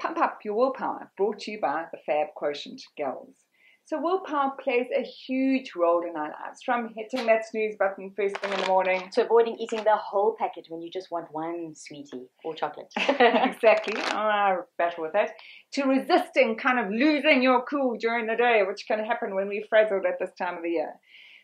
Pump up your willpower, brought to you by the FAB Quotient girls. So willpower plays a huge role in our lives, from hitting that snooze button first thing in the morning to avoiding eating the whole packet when you just want one sweetie or chocolate. Exactly, I battle with that, to resisting kind of losing your cool during the day, which can happen when we're frazzled at this time of the year.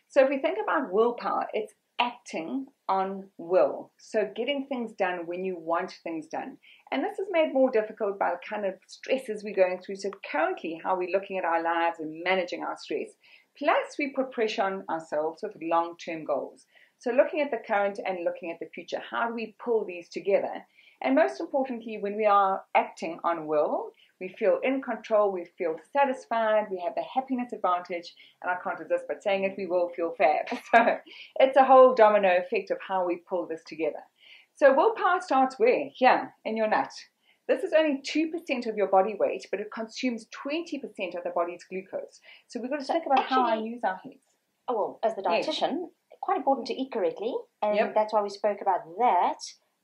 So if we think about willpower, it's acting on will. So getting things done when you want things done. And this is made more difficult by the kind of stresses we're going through. So currently, how we're looking at our lives and managing our stress. Plus, we put pressure on ourselves with long-term goals. So looking at the current and looking at the future, how do we pull these together? And most importantly, when we are acting on will, we feel in control, we feel satisfied, we have the happiness advantage, and I can't resist but saying it, we will feel fab. So it's a whole domino effect of how we pull this together. So willpower starts where? Here, in your nut. This is only 2% of your body weight, but it consumes 20% of the body's glucose. So we've got to think about how I use our heads. Oh, well, as the dietitian, quite important to eat correctly, and that's why we spoke about that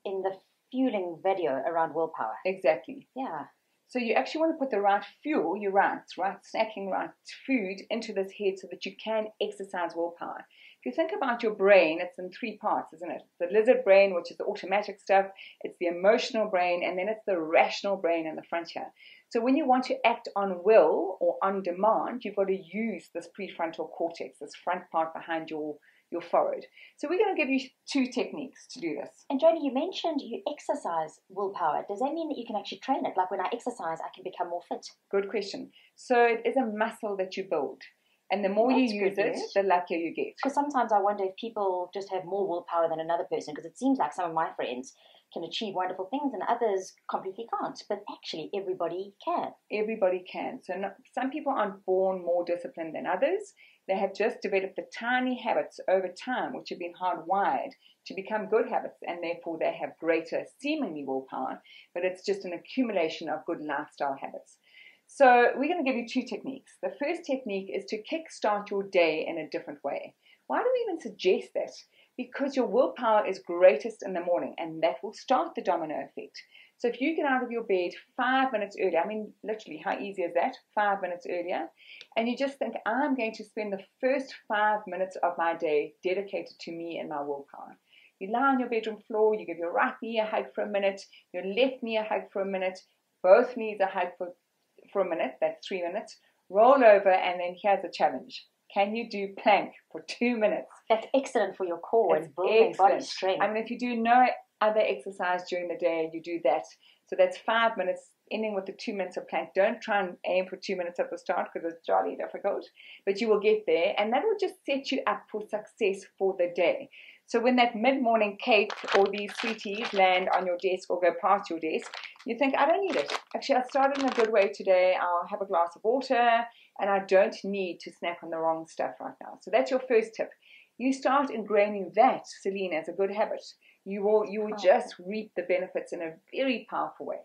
in the fueling video around willpower. Exactly. Yeah. So you actually want to put the right fuel, your right snacking, right food into this head so that you can exercise willpower. If you think about your brain, it's in three parts, isn't it? The lizard brain, which is the automatic stuff, it's the emotional brain, and then it's the rational brain in the front here. So when you want to act on will or on demand, you've got to use this prefrontal cortex, this front part behind your forehead. So we're going to give you 2 techniques to do this. And Joni, you mentioned you exercise willpower. Does that mean that you can actually train it? Like when I exercise, I can become more fit? Good question. So it is a muscle that you build. And the more you use it, the luckier you get. Because sometimes I wonder if people just have more willpower than another person, because it seems like some of my friends can achieve wonderful things and others completely can't. But actually, everybody can. Everybody can. So some people aren't born more disciplined than others. They have just developed the tiny habits over time, which have been hardwired to become good habits, and therefore they have greater seemingly willpower, but it's just an accumulation of good lifestyle habits. So we're going to give you 2 techniques. The first technique is to kickstart your day in a different way. Why do we even suggest that? Because your willpower is greatest in the morning, and that will start the domino effect. So if you get out of your bed 5 minutes earlier, I mean, literally, how easy is that? 5 minutes earlier. And you just think, I'm going to spend the first 5 minutes of my day dedicated to me and my willpower. You lie on your bedroom floor, you give your right knee a hug for a minute, your left knee a hug for a minute, both knees a hug for a minute, that's 3 minutes. Roll over, and then here's a challenge. Can you do plank for 2 minutes? That's excellent for your core and building body strength. I mean, if you do no other exercise during the day, you do that. So that's 5 minutes, ending with the 2 minutes of plank. Don't try and aim for 2 minutes at the start because it's jolly difficult, but you will get there, and that will just set you up for success for the day. So when that mid-morning cake or these sweeties land on your desk or go past your desk, you think, I don't need it. Actually, I started in a good way today. I'll have a glass of water, and I don't need to snack on the wrong stuff right now. So that's your first tip. You start ingraining that, Celynn, as a good habit. You will just reap the benefits in a very powerful way.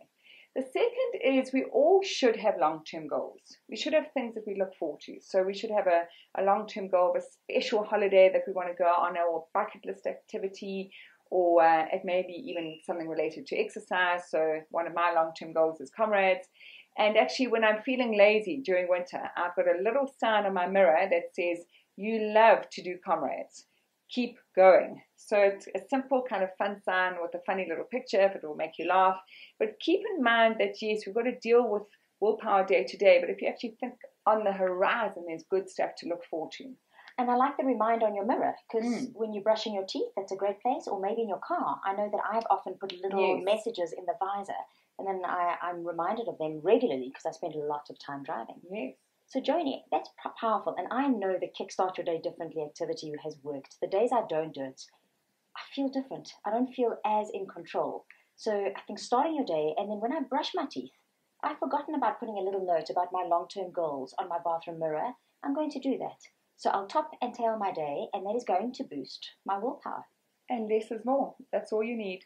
The second is we all should have long-term goals. We should have things that we look forward to. So we should have a long-term goal of a special holiday that we want to go on, or a bucket list activity, or it may be even something related to exercise. So one of my long-term goals is comrades. And actually, when I'm feeling lazy during winter, I've got a little sign on my mirror that says, you love to do comrades. Keep going. So it's a simple kind of fun sign with a funny little picture if it will make you laugh. But keep in mind that, yes, we've got to deal with willpower day to day, but if you actually think on the horizon, there's good stuff to look forward to. And I like the reminder on your mirror, because when you're brushing your teeth, that's a great place, or maybe in your car. I know that I've often put little messages in the visor, and then I'm reminded of them regularly because I spend a lot of time driving. Yes. So Joni, that's powerful, and I know the Kickstart Your Day Differently activity has worked. The days I don't do it, I feel different. I don't feel as in control. So I think starting your day, and then when I brush my teeth, I've forgotten about putting a little note about my long-term goals on my bathroom mirror. I'm going to do that. So I'll top and tail my day, and that is going to boost my willpower. And less is more. That's all you need.